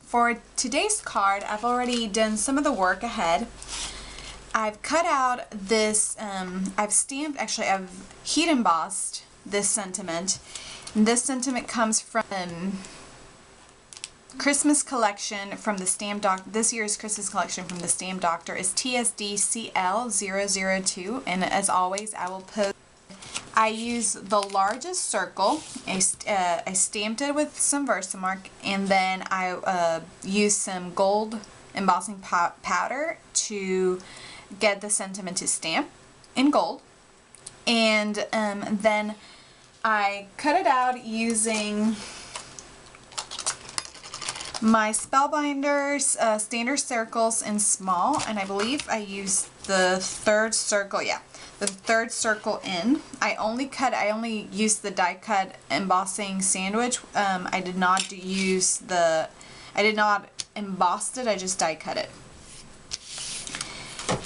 for today's card, I've already done some of the work ahead. I've cut out this, I've heat embossed this sentiment. And this sentiment comes from Christmas collection from the Stamp Doctor. This year's Christmas collection from the Stamp Doctor is TSD-CL002, and as always, I use the largest circle. I stamped it with some Versamark, and then I used some gold embossing powder to get the sentiment to stamp in gold. And then I cut it out using my Spellbinders standard circles in small, and I believe I used the third circle, the third circle in. I only used the die cut embossing sandwich. I did not emboss it, I just die cut it.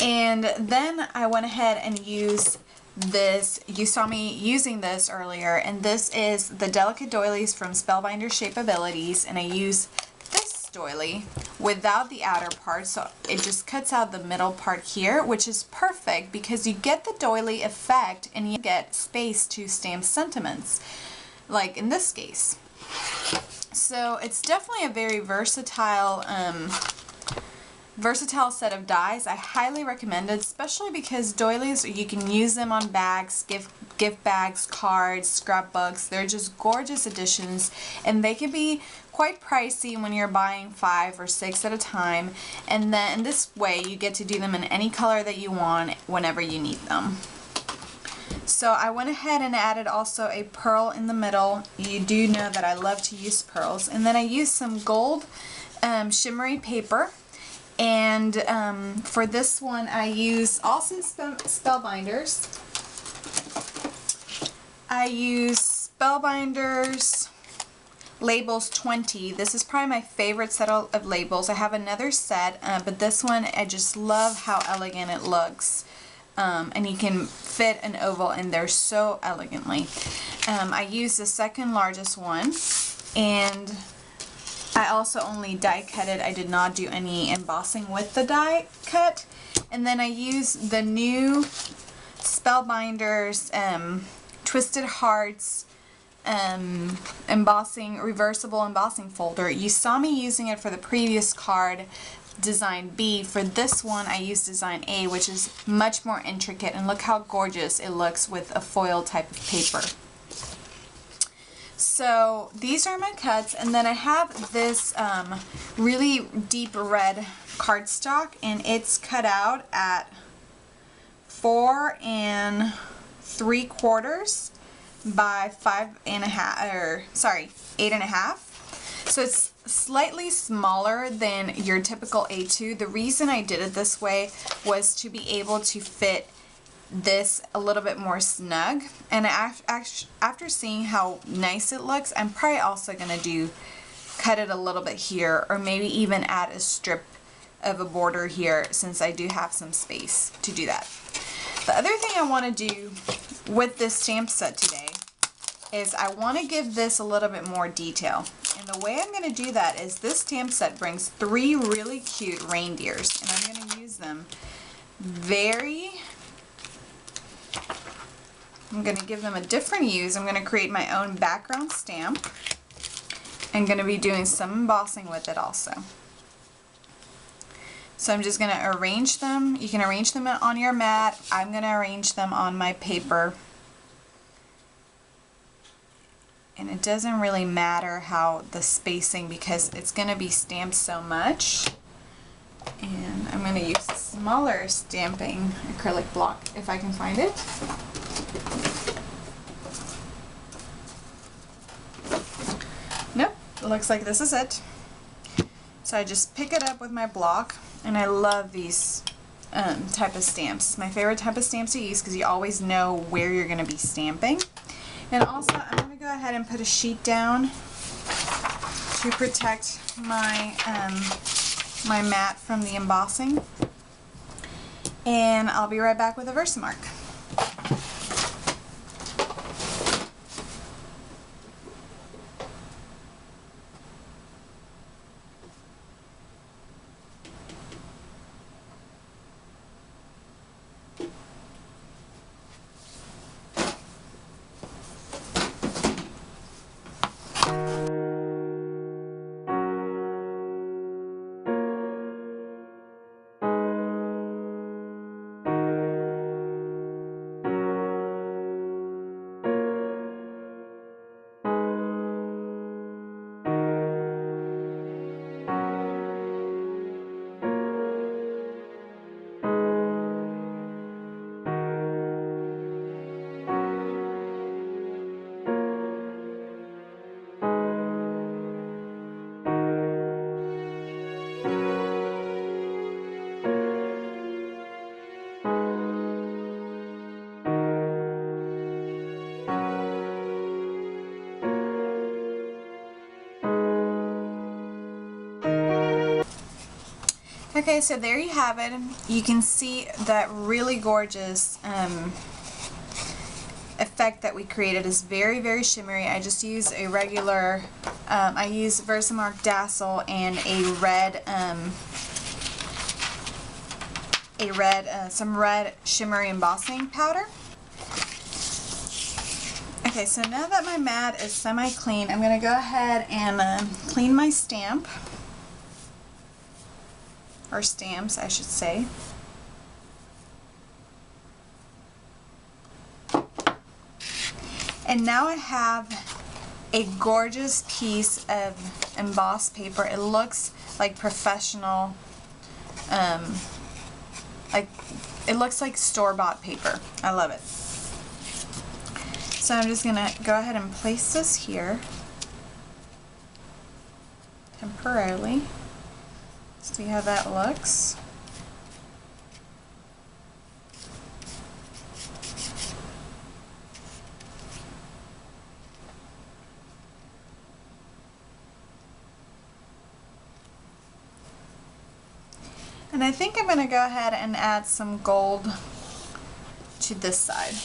And then I went ahead and used this. You saw me using this earlier, and this is the Delicate Doilies from Spellbinder Shapeabilities, and I use this doily without the outer part, so it just cuts out the middle part here, which is perfect because you get the doily effect and you get space to stamp sentiments, like in this case. So it's definitely a very versatile set of dies. I highly recommend it, especially because doilies, you can use them on bags, gift bags, cards, scrapbooks. They're just gorgeous additions, and they can be quite pricey when you're buying 5 or 6 at a time, and then in this way you get to do them in any color that you want whenever you need them. So I went ahead and added also a pearl in the middle. You do know that I love to use pearls. And then I used some gold shimmery paper. And for this one I use also Spellbinders. I use Spellbinders Labels 20. This is probably my favorite set of labels. I have another set, but this one I just love how elegant it looks. And you can fit an oval in there so elegantly. I used the second largest one, and I also only die cut it. I did not do any embossing with the die cut. And then I used the new Spellbinders Twisted Hearts reversible embossing folder. You saw me using it for the previous card, Design B. For this one I used Design A, which is much more intricate, and look how gorgeous it looks with a foil type of paper. So these are my cuts, and then I have this really deep red cardstock, and it's cut out at 4 3/4 by 8.5. So it's slightly smaller than your typical A2. The reason I did it this way was to be able to fit this a little bit more snug, and after seeing how nice it looks, I'm probably also going to cut it a little bit here, or maybe even add a strip of a border here, since I do have some space to do that. The other thing I want to do with this stamp set today is I want to give this a little bit more detail, and the way I'm going to do that is this stamp set brings 3 really cute reindeers, and I'm going to use them I'm going to give them a different use. I'm going to create my own background stamp. I'm going to be doing some embossing with it also. So I'm just going to arrange them. You can arrange them on your mat. I'm going to arrange them on my paper. And it doesn't really matter how the spacing, because it's going to be stamped so much. And I'm going to use a smaller stamping acrylic block if I can find it. Nope, it looks like this is it. So I just pick it up with my block, and I love these type of stamps. It's my favorite type of stamps to use because you always know where you're going to be stamping. And also I'm going to go ahead and put a sheet down to protect my my mat from the embossing, and I'll be right back with a Versamark. Okay, so there you have it. You can see that really gorgeous effect that we created is very, very shimmery. I just use a regular, I use Versamark Dazzle and some red shimmery embossing powder. Okay, so now that my mat is semi-clean, I'm going to go ahead and clean my stamp. Or stamps, I should say. And now I have a gorgeous piece of embossed paper. It looks like professional, it looks like store-bought paper. I love it. So I'm just going to go ahead and place this here temporarily. See how that looks. And I think I'm going to go ahead and add some gold to this side.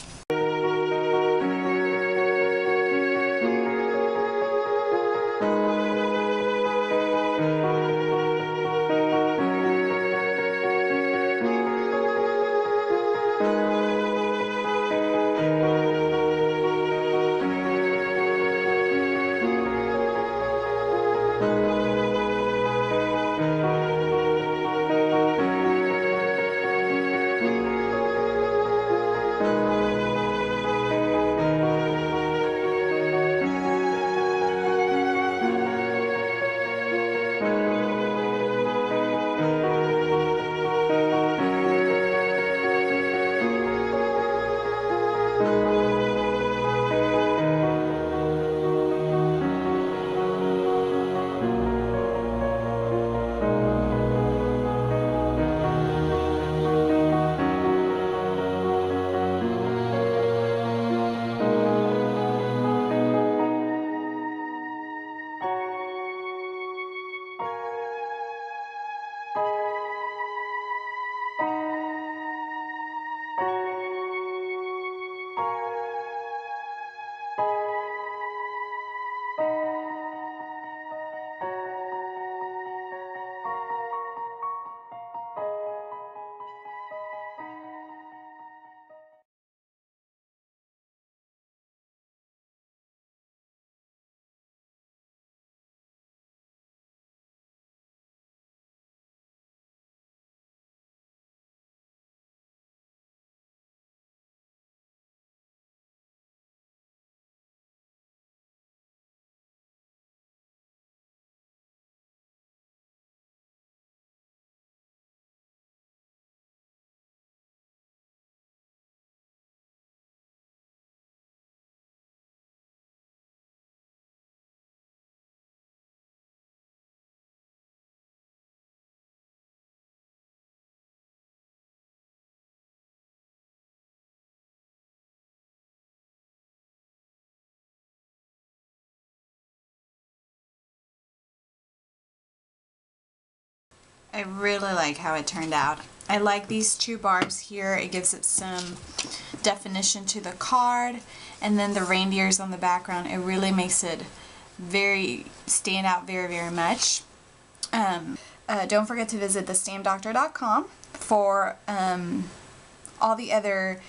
I really like how it turned out. I like these two barbs here. It gives it some definition to the card, and then the reindeers on the background. It really makes it stand out very, very much. Don't forget to visit thestampdoctor.com for all the other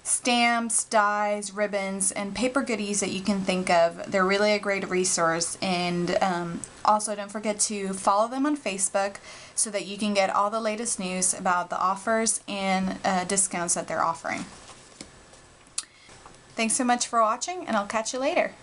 stamps, dies, ribbons, and paper goodies that you can think of. They're really a great resource. And also don't forget to follow them on Facebook so that you can get all the latest news about the offers and discounts that they're offering. Thanks so much for watching, and I'll catch you later.